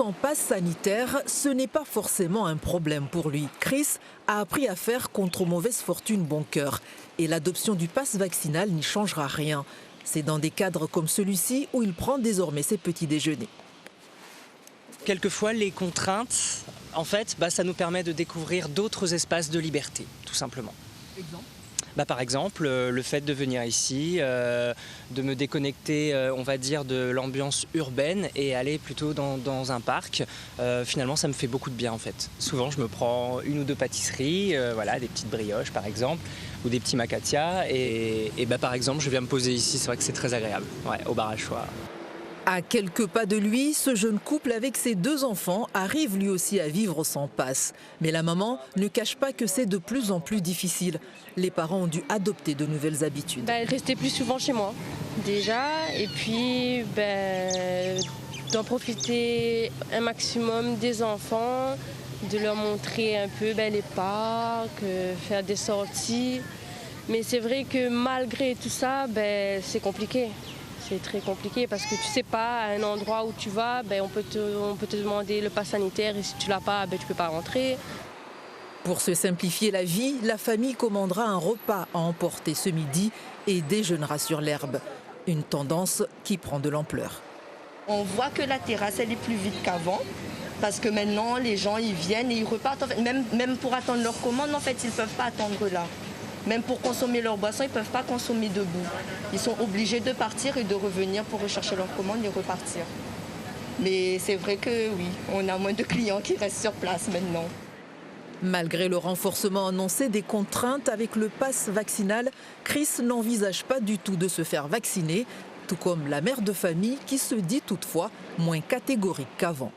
sans passe sanitaire, ce n'est pas forcément un problème pour lui. Chris a appris à faire contre mauvaise fortune bon cœur. Et l'adoption du passe vaccinal n'y changera rien. C'est dans des cadres comme celui-ci où il prend désormais ses petits déjeuners. Quelquefois, les contraintes, en fait, ça nous permet de découvrir d'autres espaces de liberté, tout simplement. Exemple ? Par exemple, le fait de venir ici, de me déconnecter, on va dire, de l'ambiance urbaine et aller plutôt dans un parc, finalement, ça me fait beaucoup de bien en fait. Souvent, je me prends une ou deux pâtisseries, voilà, des petites brioches par exemple, ou des petits macatias, et par exemple, je viens me poser ici, c'est vrai que c'est très agréable, ouais, au bar à choix. À quelques pas de lui, ce jeune couple avec ses 2 enfants arrive lui aussi à vivre sans passe. Mais la maman ne cache pas que c'est de plus en plus difficile. Les parents ont dû adopter de nouvelles habitudes. Rester plus souvent chez moi déjà, et puis d'en profiter un maximum des enfants, de leur montrer un peu les parcs, faire des sorties. Mais c'est vrai que malgré tout ça, c'est compliqué. C'est très compliqué parce que tu sais pas, à un endroit où tu vas, on peut te demander le pass sanitaire et si tu l'as pas, tu peux pas rentrer. Pour se simplifier la vie, la famille commandera un repas à emporter ce midi et déjeunera sur l'herbe. Une tendance qui prend de l'ampleur. On voit que la terrasse elle est plus vide qu'avant parce que maintenant les gens ils viennent et ils repartent. En fait, même pour attendre leur commande, en fait, ils peuvent pas attendre là. Même pour consommer leur boisson, ils ne peuvent pas consommer debout. Ils sont obligés de partir et de revenir pour rechercher leur commande et repartir. Mais c'est vrai que oui, on a moins de clients qui restent sur place maintenant. Malgré le renforcement annoncé des contraintes avec le pass vaccinal, Chris n'envisage pas du tout de se faire vacciner, tout comme la mère de famille qui se dit toutefois moins catégorique qu'avant.